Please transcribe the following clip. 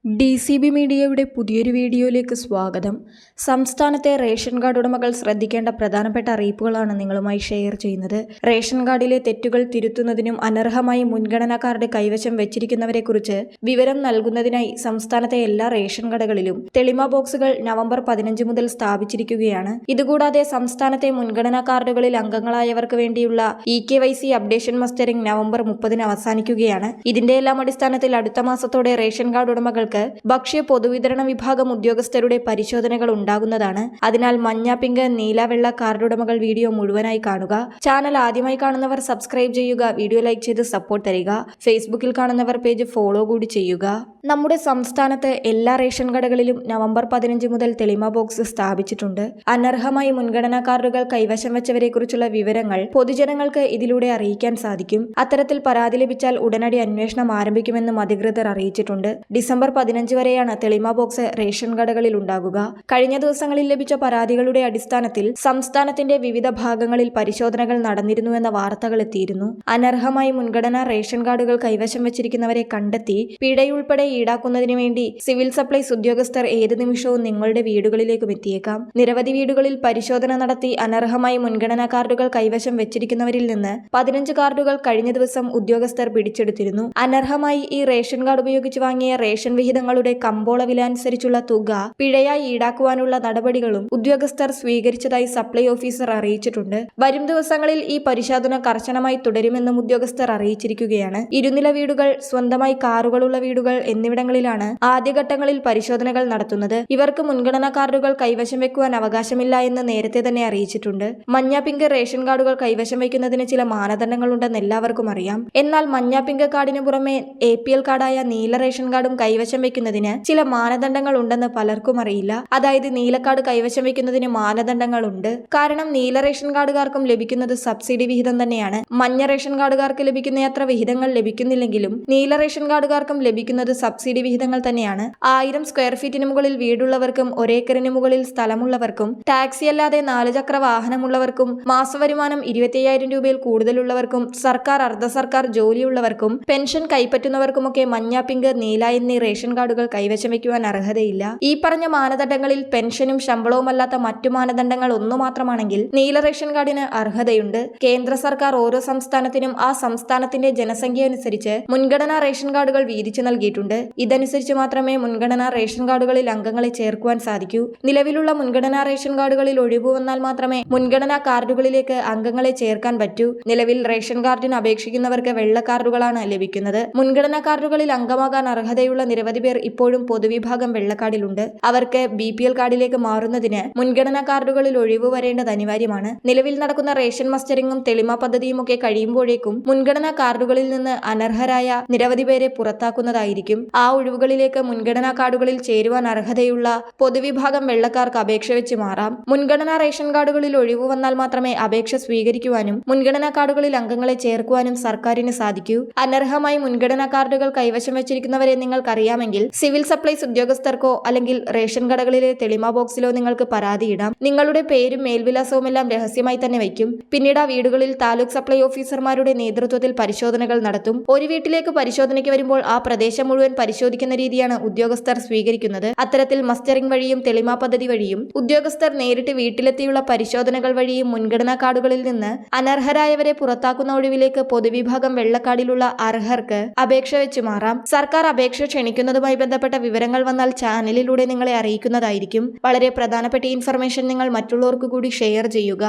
DCB മീഡിയയുടെ പുതിയൊരു വീഡിയോയിലേക്ക് സ്വാഗതം. സംസ്ഥാനത്തെ റേഷൻ കാർഡ് ഉടമകൾ ശ്രദ്ധിക്കേണ്ട പ്രധാനപ്പെട്ട അറിയിപ്പുകളാണ് നിങ്ങളുമായി ഷെയർ ചെയ്യുന്നത്. റേഷൻ കാർഡിലെ തെറ്റുകൾ തിരുത്തുന്നതിനും അനർഹമായി മുൻഗണനാ കാർഡ് കൈവശം വെച്ചിരിക്കുന്നവരെക്കുറിച്ച് വിവരം നൽകുന്നതിനായി സംസ്ഥാനത്തെ എല്ലാ റേഷൻ കടകളിലും തെളിമ ബോക്സുകൾ നവംബർ 15 മുതൽ സ്ഥാപിച്ചിരിക്കുകയാണ്. ഇതുകൂടാതെ സംസ്ഥാനത്തെ മുൻഗണനാ കാർഡുകളിൽ അംഗങ്ങളായവർക്ക് വേണ്ടിയുള്ള EKYC അപ്ഡേഷൻ മസ്റ്ററിംഗ് നവംബർ 30 അവസാനിക്കുകയാണ്. ഇതിന്റെയെല്ലാം അടിസ്ഥാനത്തിൽ അടുത്ത മാസത്തോടെ റേഷൻ കാർഡ് ഉടമകൾ ഭക്ഷ്യ പൊതുവിതരണ വിഭാഗം ഉദ്യോഗസ്ഥരുടെ പരിശോധനകൾ ഉണ്ടാകുന്നതാണ്. അതിനാൽ മഞ്ഞ, പിങ്ക്, നീല, വെള്ള കാർഡ് ഉടമകൾ വീഡിയോ മുഴുവനായി കാണുക. ചാനൽ ആദ്യമായി കാണുന്നവർ സബ്സ്ക്രൈബ് ചെയ്യുക, വീഡിയോ ലൈക്ക് ചെയ്ത് സപ്പോർട്ട് തരിക. ഫേസ്ബുക്കിൽ കാണുന്നവർ പേജ് ഫോളോ കൂടി ചെയ്യുക. നമ്മുടെ സംസ്ഥാനത്ത് എല്ലാ റേഷൻ കടകളിലും നവംബർ 15 മുതൽ തെളിമ ബോക്സ് സ്ഥാപിച്ചിട്ടുണ്ട്. അനർഹമായി മുൻഗണനാ കാർഡുകൾ കൈവശം വെച്ചവരെക്കുറിച്ചുള്ള വിവരങ്ങൾ പൊതുജനങ്ങൾക്ക് ഇതിലൂടെ അറിയിക്കാൻ സാധിക്കും. അത്തരത്തിൽ പരാതി ലഭിച്ചാൽ ഉടനടി അന്വേഷണം ആരംഭിക്കുമെന്നും അധികൃതർ അറിയിച്ചിട്ടുണ്ട്. ഡിസംബർ 15 വരെയാണ് തെളിമ ബോക്സ് റേഷൻ കടകളിൽ ഉണ്ടാകുക. കഴിഞ്ഞ ദിവസങ്ങളിൽ ലഭിച്ച പരാതികളുടെ അടിസ്ഥാനത്തിൽ സംസ്ഥാനത്തിന്റെ വിവിധ ഭാഗങ്ങളിൽ പരിശോധനകൾ നടന്നിരുന്നുവെന്ന വാർത്തകൾ എത്തിയിരുന്നു. അനർഹമായി മുൻഗണനാ റേഷൻ കാർഡുകൾ കൈവശം വെച്ചിരിക്കുന്നവരെ കണ്ടെത്തി പിഴയുൾപ്പെടെ ഈടാക്കുന്നതിനു വേണ്ടി സിവിൽ സപ്ലൈസ് ഉദ്യോഗസ്ഥർ ഏത് നിമിഷവും നിങ്ങളുടെ വീടുകളിലേക്കും എത്തിയേക്കാം. നിരവധി വീടുകളിൽ പരിശോധന നടത്തി അനർഹമായി മുൻഗണനാ കാർഡുകൾ കൈവശം വെച്ചിരിക്കുന്നവരിൽ നിന്ന് 15 കാർഡുകൾ കഴിഞ്ഞ ദിവസം ഉദ്യോഗസ്ഥർ പിടിച്ചെടുത്തിരുന്നു. അനർഹമായി ഈ റേഷൻ കാർഡ് ഉപയോഗിച്ച് വാങ്ങിയ റേഷൻ വിഹിതങ്ങളുടെ കമ്പോള വില അനുസരിച്ചുള്ള തുക പിഴയായി ഈടാക്കുവാനുള്ള നടപടികളും ഉദ്യോഗസ്ഥർ സ്വീകരിച്ചതായി സപ്ലൈ ഓഫീസർ അറിയിച്ചിട്ടുണ്ട്. വരും ദിവസങ്ങളിൽ ഈ പരിശോധന കർശനമായി തുടരുമെന്നും ഉദ്യോഗസ്ഥർ അറിയിച്ചിരിക്കുകയാണ്. ഇരുനില വീടുകൾ, സ്വന്തമായി കാറുകളുള്ള വീടുകൾ എന്നിവിടങ്ങളിലാണ് ആദ്യഘട്ടങ്ങളിൽ പരിശോധനകൾ നടത്തുന്നത്. ഇവർക്ക് മുൻഗണനാ കാർഡുകൾ കൈവശം വെക്കുവാൻ അവകാശമില്ല എന്ന് നേരത്തെ തന്നെ അറിയിച്ചിട്ടുണ്ട്. മഞ്ഞ, പിങ്ക് റേഷൻ കാർഡുകൾ കൈവശം വയ്ക്കുന്നതിന് ചില മാനദണ്ഡങ്ങളുണ്ടെന്ന് എല്ലാവർക്കും അറിയാം. എന്നാൽ മഞ്ഞ, പിങ്ക് കാർഡിന് പുറമെ APL കാർഡായ നീല റേഷൻ കാർഡും കൈവശം വെക്കുന്നതിന് ചില മാനദണ്ഡങ്ങൾ ഉണ്ടെന്ന് പലർക്കും അറിയില്ല. അതായത് നീലക്കാർഡ് കൈവശം വെക്കുന്നതിന് മാനദണ്ഡങ്ങൾ ഉണ്ട്. കാരണം നീല റേഷൻ കാർഡുകാർക്കും ലഭിക്കുന്നത് സബ്സിഡി വിഹിതം തന്നെയാണ്. മഞ്ഞ റേഷൻ കാർഡുകാർക്ക് ലഭിക്കുന്നത്ര വിഹിതങ്ങൾ ലഭിക്കുന്നില്ലെങ്കിലും നീല റേഷൻ കാർഡുകാർക്കും ലഭിക്കുന്നത് സബ്സിഡി വിഹിതങ്ങൾ തന്നെയാണ്. 1000 സ്ക്വയർ ഫീറ്റിന് മുകളിൽ വീടുള്ളവർക്കും 1 ഏക്കറിന് മുകളിൽ സ്ഥലമുള്ളവർക്കും ടാക്സി അല്ലാതെ 4 ചക്ര വാഹനമുള്ളവർക്കും മാസവരുമാനം 25,000 രൂപയിൽ കൂടുതലുള്ളവർക്കും സർക്കാർ, അർദ്ധ സർക്കാർ ജോലിയുള്ളവർക്കും പെൻഷൻ കൈപ്പറ്റുന്നവർക്കുമൊക്കെ മഞ്ഞ, പിങ്ക്, നീല എന്നീ റേഷൻ കാർഡുകൾ കൈവശം വയ്ക്കുവാൻ അർഹതയില്ല. ഈ പറഞ്ഞ മാനദണ്ഡങ്ങളിൽ പെൻഷനും ശമ്പളവുമല്ലാത്ത മറ്റു മാനദണ്ഡങ്ങൾ ഒന്നു മാത്രമാണെങ്കിൽ നീല റേഷൻ കാർഡിന് അർഹതയുണ്ട്. കേന്ദ്ര സർക്കാർ ഓരോ സംസ്ഥാനത്തിനും ആ സംസ്ഥാനത്തിന്റെ ജനസംഖ്യ അനുസരിച്ച് മുൻഗണനാ റേഷൻ കാർഡുകൾ വീതിച്ചു നൽകിയിട്ടുണ്ട്. ഇതനുസരിച്ച് മാത്രമേ മുൻഗണനാ റേഷൻ കാർഡുകളിൽ അംഗങ്ങളെ ചേർക്കുവാൻ സാധിക്കൂ. നിലവിലുള്ള മുൻഗണനാ റേഷൻ കാർഡുകളിൽ ഒഴിവ് വന്നാൽ മാത്രമേ മുൻഗണനാ കാർഡുകളിലേക്ക് അംഗങ്ങളെ ചേർക്കാൻ പറ്റൂ. നിലവിൽ റേഷൻ കാർഡിന് അപേക്ഷിക്കുന്നവർക്ക് വെള്ള കാർഡുകളാണ് ലഭിക്കുന്നത്. മുൻഗണനാ കാർഡുകളിൽ അംഗമാകാൻ അർഹതയുള്ള നിരവധി പേർ ഇപ്പോഴും പൊതുവിഭാഗം വെള്ളക്കാർഡിലുണ്ട്. അവർക്ക് BPL കാർഡിലേക്ക് മാറുന്നതിന് മുൻഗണനാ കാർഡുകളിൽ ഒഴിവ് വരേണ്ടത് അനിവാര്യമാണ്. നിലവിൽ നടക്കുന്ന റേഷൻ മസ്റ്ററിംഗും തെളിമ പദ്ധതിയും ഒക്കെ കഴിയുമ്പോഴേക്കും മുൻഗണനാ കാർഡുകളിൽ നിന്ന് അനർഹരായ നിരവധി പേരെ പുറത്താക്കുന്നതായിരിക്കും. ആ ഒഴിവുകളിലേക്ക് മുൻഗണനാ കാർഡുകളിൽ ചേരുവാൻ അർഹതയുള്ള പൊതുവിഭാഗം വെള്ളക്കാർക്ക് അപേക്ഷ വെച്ച് മാറാം. മുൻഗണനാ റേഷൻ കാർഡുകളിൽ ഒഴിവ് വന്നാൽ മാത്രമേ അപേക്ഷ സ്വീകരിക്കുവാനും മുൻഗണനാ കാർഡുകളിൽ അംഗങ്ങളെ ചേർക്കുവാനും സർക്കാരിന് സാധിക്കൂ. അനർഹമായി മുൻഗണനാ കാർഡുകൾ കൈവശം വെച്ചിരിക്കുന്നവരെ നിങ്ങൾക്കറിയാമെങ്കിൽ സിവിൽ സപ്ലൈസ് ഉദ്യോഗസ്ഥർക്കോ അല്ലെങ്കിൽ റേഷൻ കടകളിലെ തെളിമ ബോക്സിലോ നിങ്ങൾക്ക് പരാതിയിടാം. നിങ്ങളുടെ പേരും മേൽവിലാസവും എല്ലാം രഹസ്യമായി തന്നെ വയ്ക്കും. പിന്നീട് ആ വീടുകളിൽ താലൂക്ക് സപ്ലൈ ഓഫീസർമാരുടെ നേതൃത്വത്തിൽ പരിശോധനകൾ നടത്തും. ഒരു വീട്ടിലേക്ക് പരിശോധനയ്ക്ക് വരുമ്പോൾ ആ പ്രദേശം മുഴുവൻ പരിശോധിക്കുന്ന രീതിയാണ് ഉദ്യോഗസ്ഥർ സ്വീകരിക്കുന്നത്. അത്തരത്തിൽ മസ്റ്ററിംഗ് വഴിയും തെളിമ പദ്ധതി വഴിയും ഉദ്യോഗസ്ഥർ നേരിട്ട് വീട്ടിലെത്തിയുള്ള പരിശോധനകൾ വഴിയും മുൻഗണനാ കാർഡുകളിൽ നിന്ന് അനർഹരായവരെ പുറത്താക്കുന്ന ഒഴിവിലേക്ക് പൊതുവിഭാഗം വെള്ളക്കാർഡിലുള്ള അർഹർക്ക് അപേക്ഷ വെച്ച് മാറാം. സർക്കാർ അപേക്ഷ ക്ഷണിക്കുന്നതുമായി ബന്ധപ്പെട്ട വിവരങ്ങൾ വന്നാൽ ചാനലിലൂടെ നിങ്ങളെ അറിയിക്കുന്നതായിരിക്കും. വളരെ പ്രധാനപ്പെട്ട ഇൻഫർമേഷൻ നിങ്ങൾ മറ്റുള്ളവർക്ക് കൂടി ഷെയർ ചെയ്യുക.